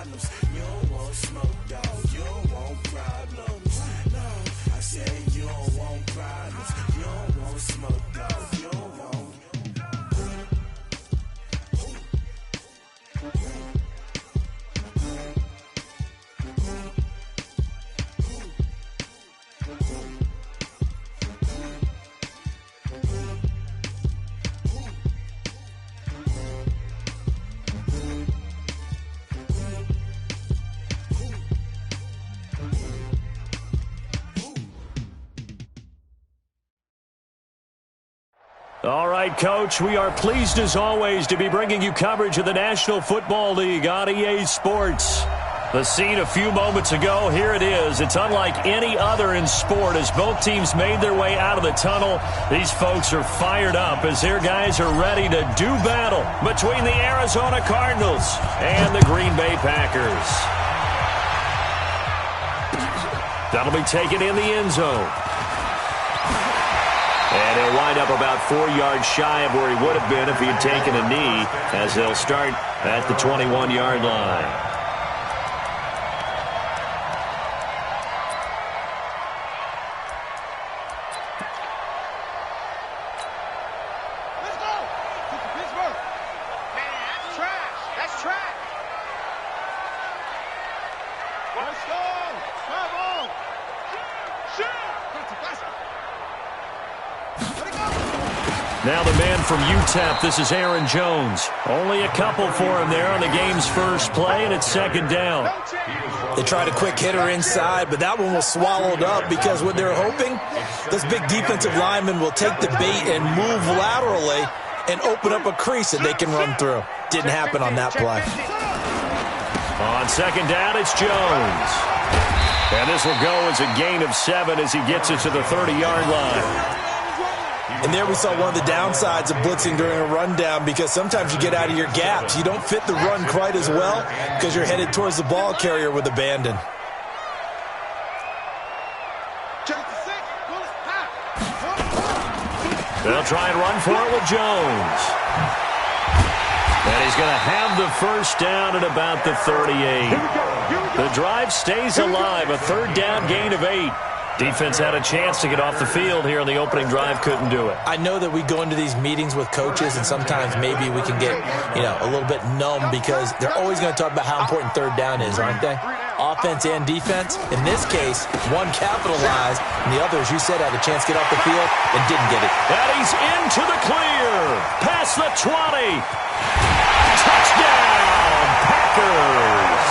problems. You don't want smoke, dog. You don't want problems. No, I said you don't want problems. You don't want smoke, dog. You don't want. All right, Coach, we are pleased as always to be bringing you coverage of the National Football League on EA Sports. The scene a few moments ago, here it is. It's unlike any other in sport as both teams made their way out of the tunnel. These folks are fired up as their guys are ready to do battle between the Arizona Cardinals and the Green Bay Packers. That'll be taken in the end zone. And he'll wind up about 4 yards shy of where he would have been if he had taken a knee, as they'll start at the 21-yard line. Now the man from UTEP, this is Aaron Jones. Only a couple for him there on the game's first play, and it's second down. They tried a quick hitter inside, but that one was swallowed up because what they're hoping, this big defensive lineman will take the bait and move laterally and open up a crease that they can run through. Didn't happen on that play. On second down, it's Jones. And this will go as a gain of 7 as he gets it to the 30-yard line. And there we saw one of the downsides of blitzing during a rundown because sometimes you get out of your gaps. You don't fit the run quite as well because you're headed towards the ball carrier with abandon. They'll try and run for it with Jones. And he's going to have the first down at about the 38. The drive stays alive, a third down gain of 8. Defense had a chance to get off the field here on the opening drive, couldn't do it. I know that we go into these meetings with coaches, and sometimes maybe we can get, a little bit numb because they're always going to talk about how important third down is, aren't they? Offense and defense. In this case, one capitalized, and the other, as you said, had a chance to get off the field and didn't get it. And he's into the clear. Past the 20. Touchdown, Packers.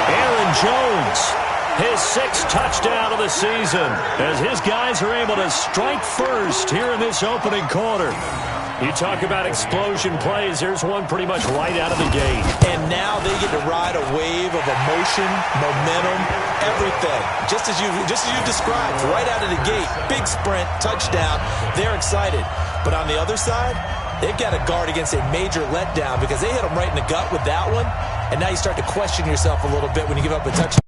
Aaron Jones. His 6th touchdown of the season as his guys are able to strike first here in this opening quarter. You talk about explosion plays. There's one pretty much right out of the gate. And now they get to ride a wave of emotion, momentum, everything. Just as you described, right out of the gate. Big sprint, touchdown. They're excited. But on the other side, they've got to guard against a major letdown because they hit them right in the gut with that one. And now you start to question yourself a little bit when you give up a touchdown.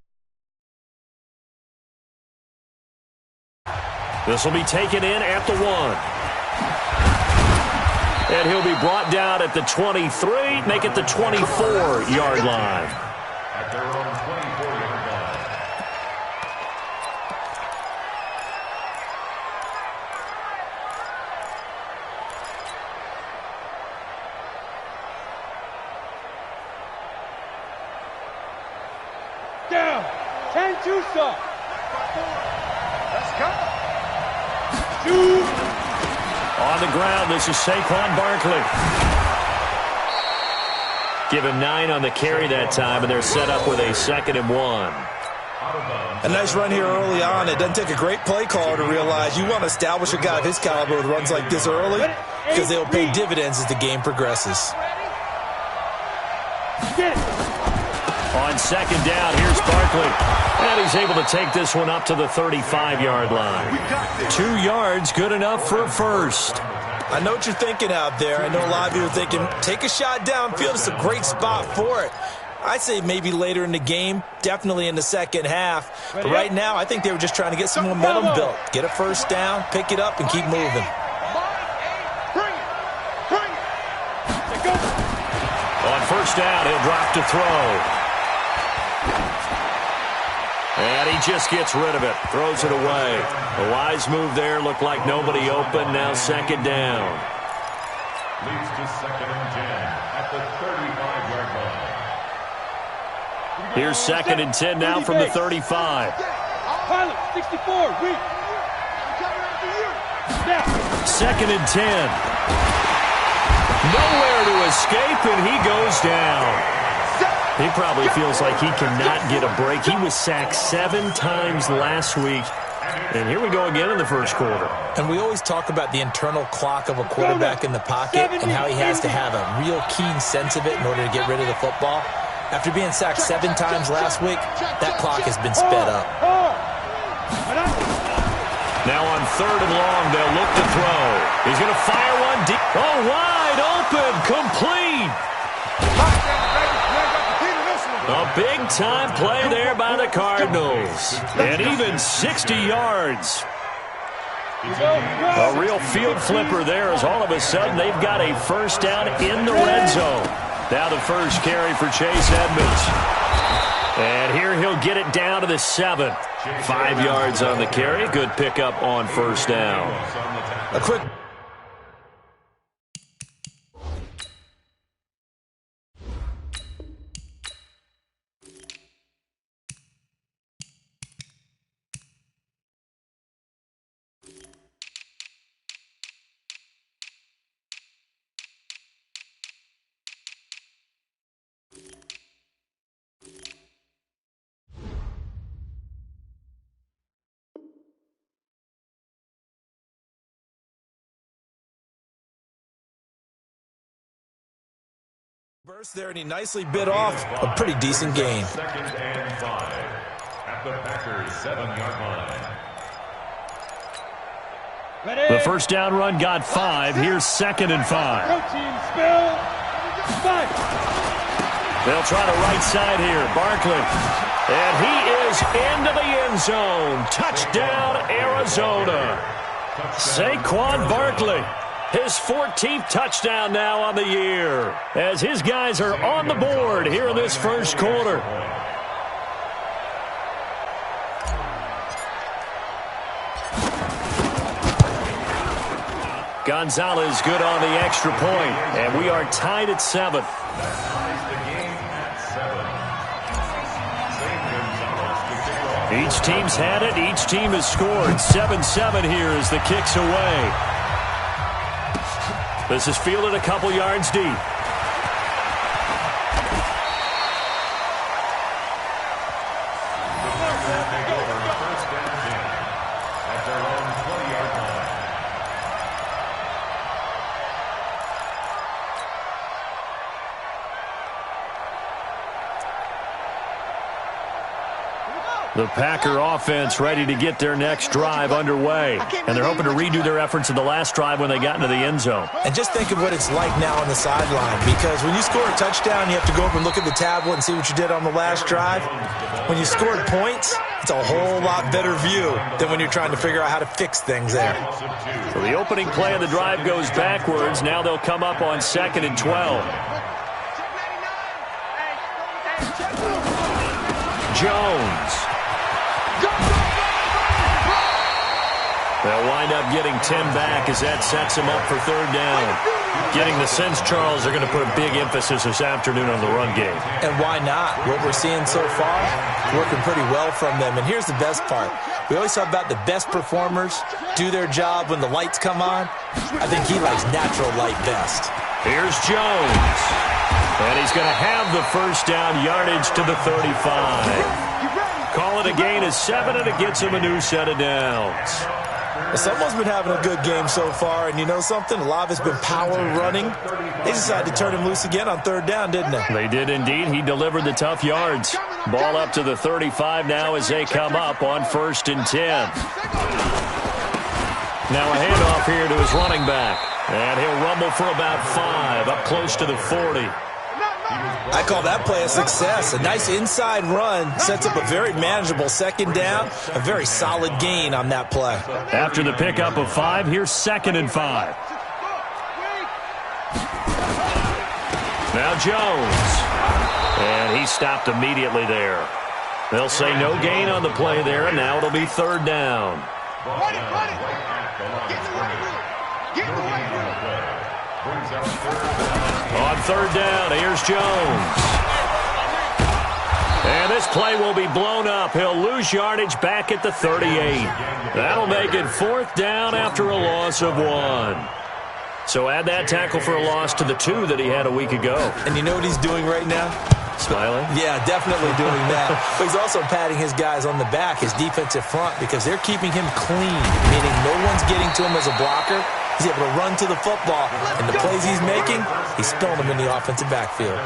This will be taken in at the 1. And he'll be brought down at the 23, make it the 24-yard line. At their own 24-yard line. Down. 10-2 stop. Let's go. On the ground, this is Saquon Barkley. Give him 9 on the carry that time, and they're set up with a 2nd and 1. A nice run here early on. It doesn't take a great play caller to realize you want to establish a guy of his caliber with runs like this early because they'll pay dividends as the game progresses. On second down, here's Barkley. And he's able to take this one up to the 35-yard line. 2 yards, good enough for a first. I know what you're thinking out there. I know a lot of you are thinking, take a shot downfield. It's a great spot for it. I'd say maybe later in the game, definitely in the second half. But right now, I think they were just trying to get some momentum built. Get a first down, pick it up, and keep moving. On first down, he'll drop to throw. And he just gets rid of it, throws it away. A wise move there, looked like nobody open, now second down. Leads to 2nd and 10 at the 35-yard line. Here's 2nd and 10 now from the 35. Pilot, 64, reach. 2nd and 10. Nowhere to escape, and he goes down. He probably feels like he cannot get a break. He was sacked 7 times last week. And here we go again in the first quarter. And we always talk about the internal clock of a quarterback in the pocket and how he has to have a real keen sense of it in order to get rid of the football. After being sacked 7 times last week, that clock has been sped up. Now on 3rd and long, they'll look to throw. He's going to fire one deep. Oh, wide open, complete. A big-time play there by the Cardinals. And even 60 yards. A real field flipper there as all of a sudden they've got a first down in the red zone. Now the first carry for Chase Edmonds. And here he'll get it down to the 7. 5 yards on the carry. Good pickup on first down. A quick burst there, and he nicely bit off a pretty decent gain. 2nd and 5 at the Packers' 7-yard line. The first down run got 5. Here's 2nd and 5. They'll try the right side here. Barkley. And he is into the end zone. Touchdown, Arizona. Saquon Barkley. His 14th touchdown now on the year as his guys are on the board here in this first quarter. Gonzalez good on the extra point, and we are tied at 7. Each team's had it. Each team has scored. 7-7 here as the kick's away. This is fielded a couple yards deep. The Packer offense ready to get their next drive underway. And they're hoping to redo their efforts in the last drive when they got into the end zone. And just think of what it's like now on the sideline, because when you score a touchdown, you have to go up and look at the tablet and see what you did on the last drive. When you scored points, it's a whole lot better view than when you're trying to figure out how to fix things there. So the opening play of the drive goes backwards. Now they'll come up on 2nd and 12. Jones. They'll wind up getting 10 back as that sets him up for 3rd down. Getting the sense, Charles, they're going to put a big emphasis this afternoon on the run game. And why not? What we're seeing so far, working pretty well from them. And here's the best part. We always talk about the best performers do their job when the lights come on. I think he likes natural light best. Here's Jones. And he's going to have the first down, yardage to the 35. Call it a gain of 7, and it gets him a new set of downs. Someone's been having a good game so far, and you know something? A lot of it's been power running. They decided to turn him loose again on 3rd down, didn't they? They did indeed. He delivered the tough yards. Ball up to the 35 now as they come up on 1st and 10. Now a handoff here to his running back. And he'll rumble for about 5, up close to the 40. I call that play a success. A nice inside run sets up a very manageable 2nd down. A very solid gain on that play. After the pickup of 5, here's 2nd and 5. Now Jones. And he stopped immediately there. They'll say no gain on the play there, and now it'll be third down. Run it, run it. Get in the right room. Get in the right room. On third down, here's Jones. And this play will be blown up. He'll lose yardage back at the 38. That'll make it fourth down after a loss of 1. So add that tackle for a loss to the 2 that he had a week ago. And you know what he's doing right now? Smiling? Yeah, definitely doing that. But he's also patting his guys on the back, his defensive front, because they're keeping him clean, meaning no one's getting to him as a blocker. He's able to run to the football, and the plays he's making, he's spilling them in the offensive backfield.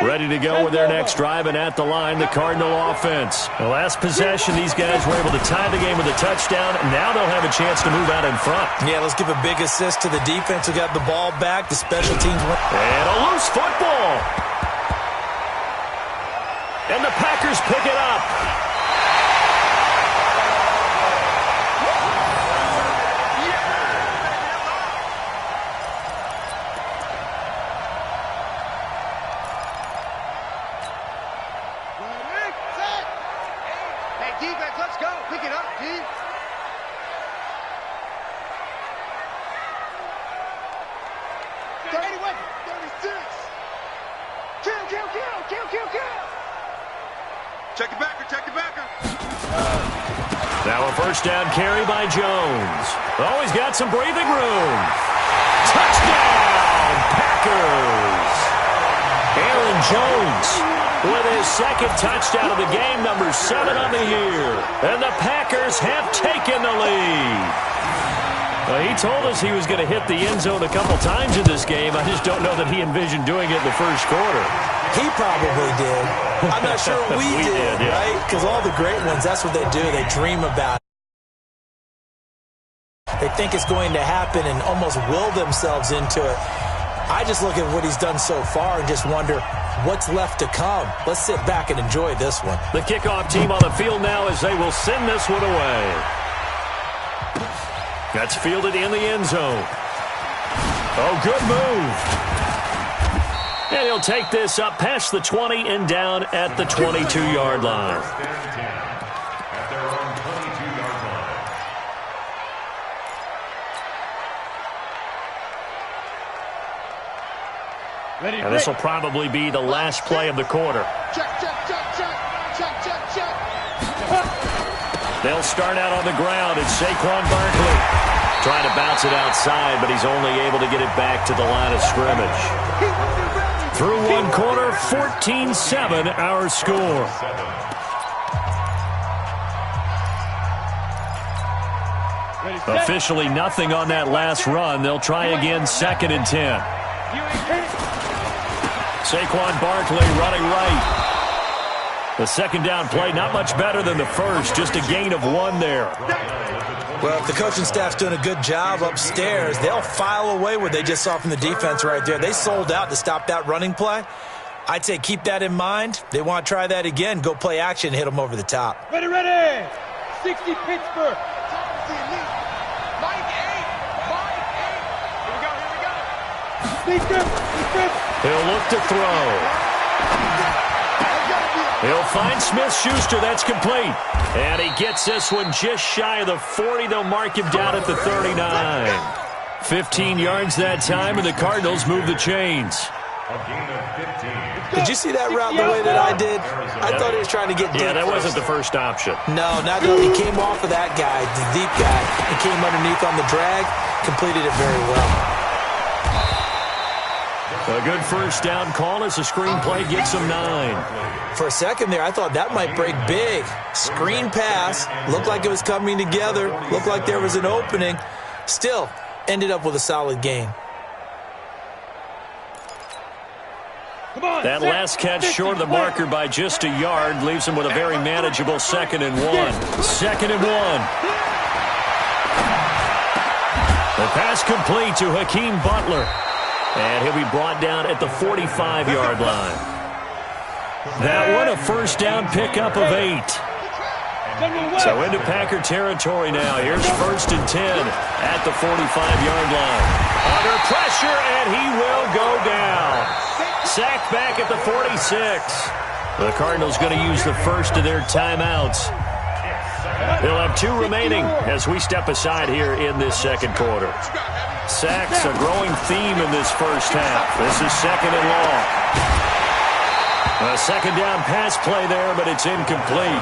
Ready to go with their next drive, and at the line, the Cardinal offense. The last possession, these guys were able to tie the game with a touchdown, and now they'll have a chance to move out in front. Yeah, let's give a big assist to the defense who got the ball back. The special teams win. And a loose football. And the Packers pick it up. Defense, let's go. Pick it up, D. 31, 36. Kill. Check it backer. Now a first down carry by Jones. Oh, he's got some breathing room. Touchdown, Packers. Aaron Jones with his second touchdown of the game, number 7 on the year. And the Packers have taken the lead. Well, he told us he was going to hit the end zone a couple times in this game. I just don't know that he envisioned doing it in the first quarter. He probably did. I'm not sure we did, yeah. right? Because all the great ones, that's what they do. They dream about it. They think it's going to happen and almost will themselves into it. I just look at what he's done so far and just wonder what's left to come. Let's sit back and enjoy this one. The kickoff team on the field now as they will send this one away. That's fielded in the end zone. Oh, good move. And he'll take this up past the 20 and down at the 22-yard line. And this will probably be the last play of the quarter. Check. They'll start out on the ground. It's Saquon Barkley trying to bounce it outside, but he's only able to get it back to the line of scrimmage. Through one quarter, 14-7 our score. Officially nothing on that last run. They'll try again, 2nd and 10. Saquon Barkley running right. The second down play, not much better than the first, just a gain of 1 there. Well, if the coaching staff's doing a good job upstairs, they'll file away what they just saw from the defense right there. They sold out to stop that running play. I'd say keep that in mind. They want to try that again. Go play action, hit them over the top. Ready. 60 Pittsburgh. Mike 8. Here we go. He'll look to throw. He'll find Smith-Schuster. That's complete. And he gets this one just shy of the 40. They'll mark him down at the 39. 15 yards that time, and the Cardinals move the chains. Did you see that route the way that I did? I thought he was trying to get deep. Yeah, that wasn't the first option. No, not though. He came off of that guy, the deep guy, and came underneath on the drag, completed it very well. A good first down call as the screenplay gets him 9. For a second there, I thought that might break big. Screen pass, looked like it was coming together, looked like there was an opening. Still, ended up with a solid gain. That last catch short of the marker by just a yard leaves him with a very manageable 2nd and 1. 2nd and 1. The pass complete to Hakeem Butler. And he'll be brought down at the 45-yard line. That one, a first down pickup of 8. So into Packer territory now. Here's 1st and 10 at the 45-yard line. Under pressure, and he will go down. Sacked back at the 46. The Cardinals going to use the first of their timeouts. They'll have 2 remaining as we step aside here in this second quarter. Sacks a growing theme in this first half. This is 2nd and long. A second down pass play there, but it's incomplete.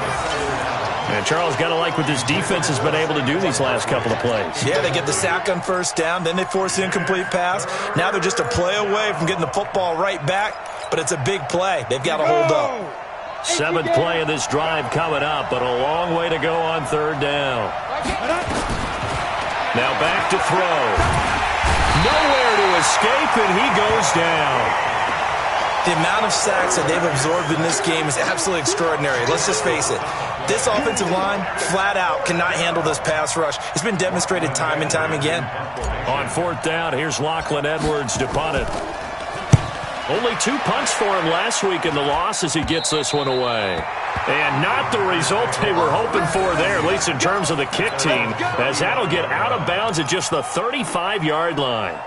And Charles, got to like what this defense has been able to do these last couple of plays. Yeah, they get the sack on 1st down, then they force the incomplete pass. Now they're just a play away from getting the football right back, but it's a big play. They've got to hold up. 7th play of this drive coming up, but a long way to go on 3rd down. Now back to throw. Nowhere to escape, and he goes down. The amount of sacks that they've absorbed in this game is absolutely extraordinary. Let's just face it. This offensive line, flat out, cannot handle this pass rush. It's been demonstrated time and time again. On 4th down, here's Lachlan Edwards to punt it. Only 2 punts for him last week in the loss as he gets this one away. And not the result they were hoping for there, at least in terms of the kick team, as that'll get out of bounds at just the 35-yard line.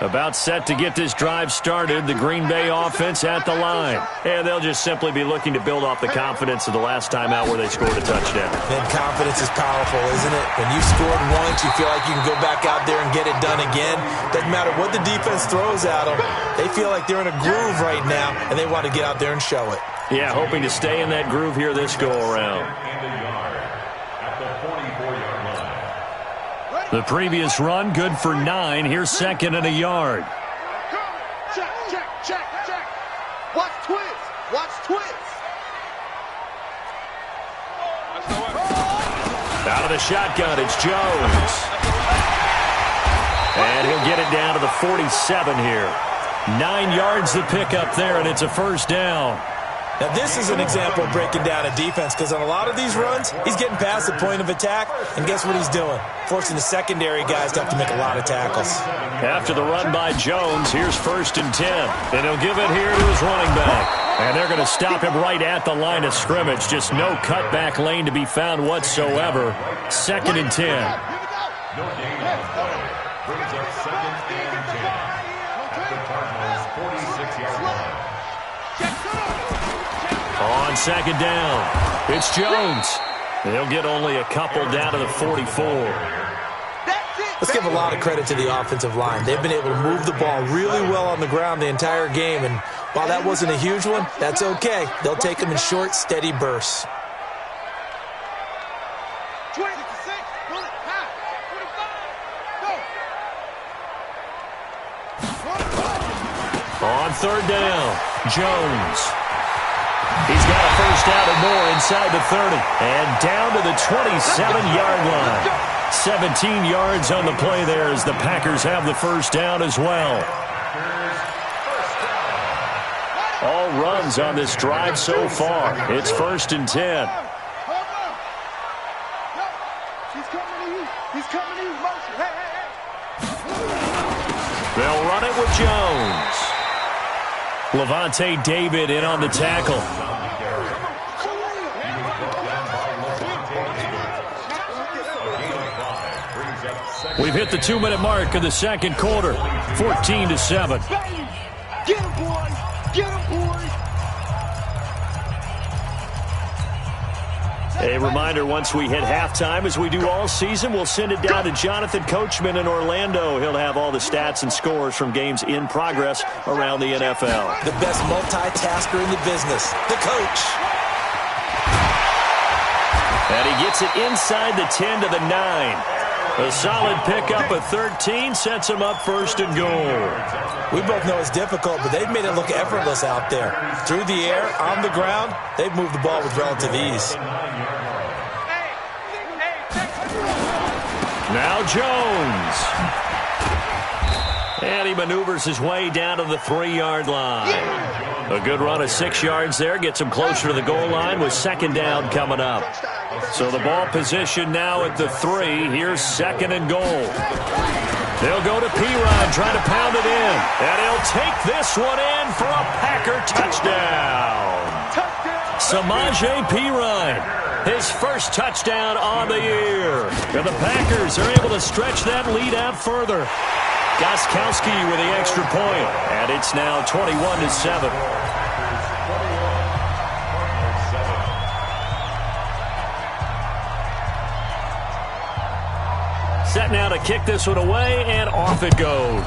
About set to get this drive started, the Green Bay offense at the line. And they'll just simply be looking to build off the confidence of the last time out where they scored a touchdown. And confidence is powerful, isn't it? When you scored once, you feel like you can go back out there and get it done again. Doesn't matter what the defense throws at them. They feel like they're in a groove right now, and they want to get out there and show it. Yeah, hoping to stay in that groove here this go-around. The previous run, good for 9. Here's 2nd and a yard. Check, check, check, check. Watch twist. Watch twist. Out of the shotgun, it's Jones. And he'll get it down to the 47 here. 9 yards to pick up there, and it's a 1st down. Now, this is an example of breaking down a defense because on a lot of these runs, he's getting past the point of attack, and guess what he's doing? Forcing the secondary guys to have to make a lot of tackles. After the run by Jones, here's 1st and 10. And he'll give it here to his running back. And they're going to stop him right at the line of scrimmage. Just no cutback lane to be found whatsoever. 2nd and 10. No gain on play. Brings up 2nd and 10 at the Cardinals' 46-yard line. On 2nd down, it's Jones. They'll get only a couple down to the 44. Let's give a lot of credit to the offensive line. They've been able to move the ball really well on the ground the entire game, and while that wasn't a huge one, that's okay. They'll take them in short, steady bursts. On 3rd down, Jones. He's got a 1st down and more inside the 30. And down to the 27-yard line. 17 yards on the play there as the Packers have the 1st down as well. All runs on this drive so far. It's 1st and 10. They'll run it with Jones. Levante David in on the tackle. We've hit the 2-minute mark of the second quarter. 14-7. Get him, boys! Get him, boys! A reminder, once we hit halftime, as we do all season, we'll send it down to Jonathan Coachman in Orlando. He'll have all the stats and scores from games in progress around the NFL. The best multitasker in the business, the coach. And he gets it inside the 10 to the 9. A solid pickup of 13 sets him up 1st and goal. We both know it's difficult, but they've made it look effortless out there. Through the air, on the ground, they've moved the ball with relative ease. Now Jones. And he maneuvers his way down to the 3-yard line. A good run of 6 yards there gets him closer to the goal line with second down coming up. So the ball position now at the 3. Here's second and goal. They'll go to Perine, trying to pound it in. And he'll take this one in for a Packer touchdown. Samaje Perine, his first touchdown on the year. And the Packers are able to stretch that lead out further. Gostkowski with the extra point, and it's now 21-7. Set now to kick this one away, and off it goes.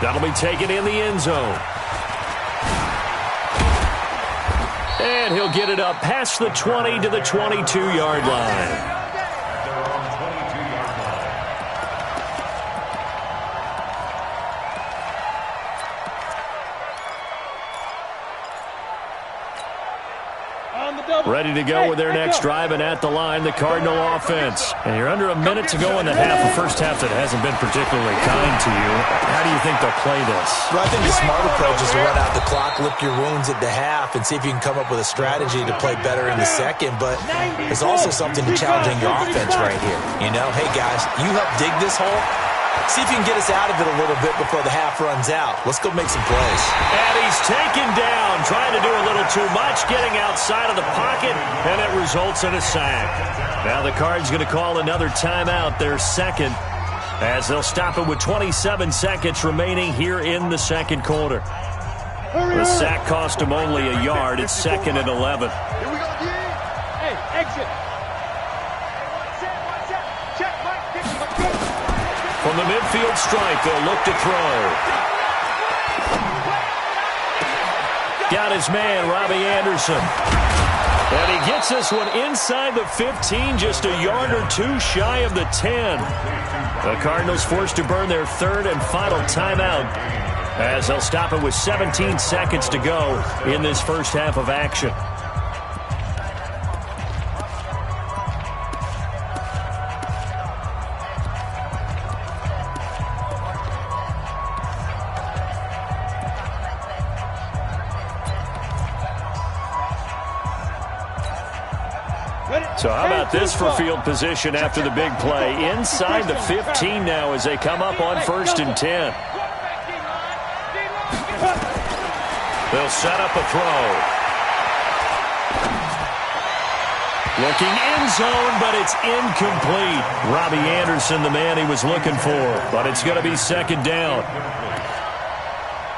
That'll be taken in the end zone. And he'll get it up past the 20 to the 22-yard line. Ready to go with their next drive, and at the line, the Cardinal offense. And you're under a minute to go in the half, a first half that hasn't been particularly kind to you. How do you think they'll play this? Well, I think the smart approach is to run out the clock, lick your wounds at the half, and see if you can come up with a strategy to play better in the second. But there's also something to challenging your offense right here. You know, hey, guys, you help dig this hole. See if you can get us out of it a little bit before the half runs out. Let's go make some plays. And he's taken down, trying to do a little too much, getting outside of the pocket, and it results in a sack. Now the Cards going to call another timeout, their second, as they'll stop it with 27 seconds remaining here in the second quarter. The sack cost him only a yard. It's 2nd and 11. Here we go, hey, exit. From the midfield stripe, they'll look to throw. Got his man, Robbie Anderson. And he gets this one inside the 15, just a yard or two shy of the 10. The Cardinals forced to burn their third and final timeout, as they'll stop it with 17 seconds to go in this first half of action. So how about this for field position after the big play? Inside the 15 now as they come up on 1st and 10. They'll set up a throw. Looking end zone, but it's incomplete. Robbie Anderson, the man he was looking for, but it's going to be second down.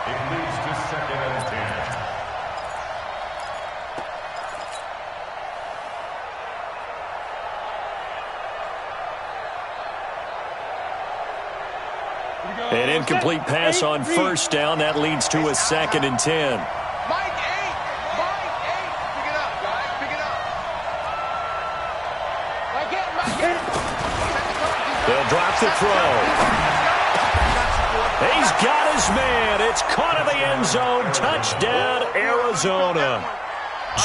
It leads to 2nd and 10. An incomplete pass on 1st down. That leads to a 2nd and 10. Mike 8. Pick it up, guys. Pick it up. They'll drop the throw. He's got his man. It's caught in the end zone. Touchdown, Arizona.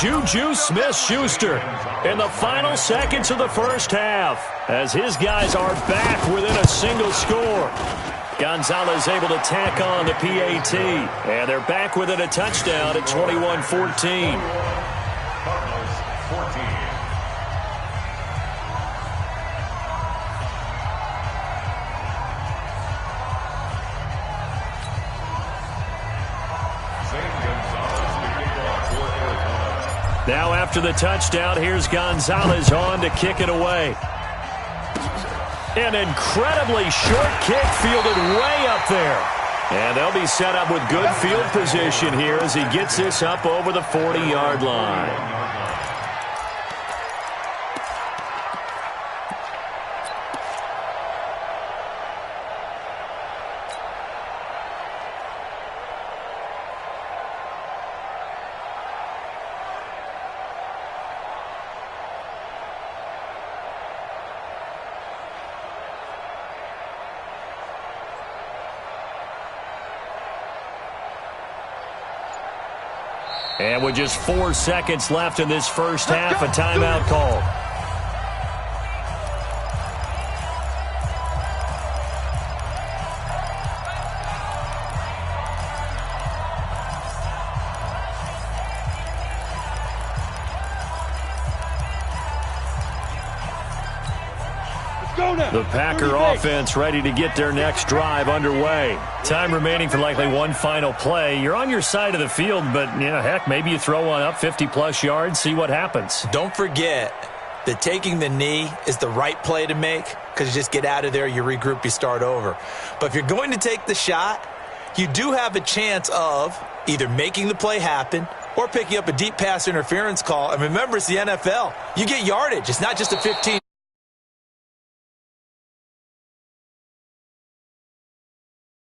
Juju Smith-Schuster in the final seconds of the first half, as his guys are back within a single score. Gonzalez able to tack on the PAT, and they're back within a touchdown at 21-14. Cardinals 14. Now after the touchdown, here's Gonzalez on to kick it away. An incredibly short kick fielded way up there. And they'll be set up with good field position here as he gets this up over the 40-yard line. And with just 4 seconds left in this first half, a timeout call. The Packer offense ready to get their next drive underway. Time remaining for likely one final play. You're on your side of the field, but, heck, maybe you throw one up 50-plus yards, see what happens. Don't forget that taking the knee is the right play to make because you just get out of there, you regroup, you start over. But if you're going to take the shot, you do have a chance of either making the play happen or picking up a deep pass interference call. And remember, it's the NFL. You get yardage. It's not just a 15.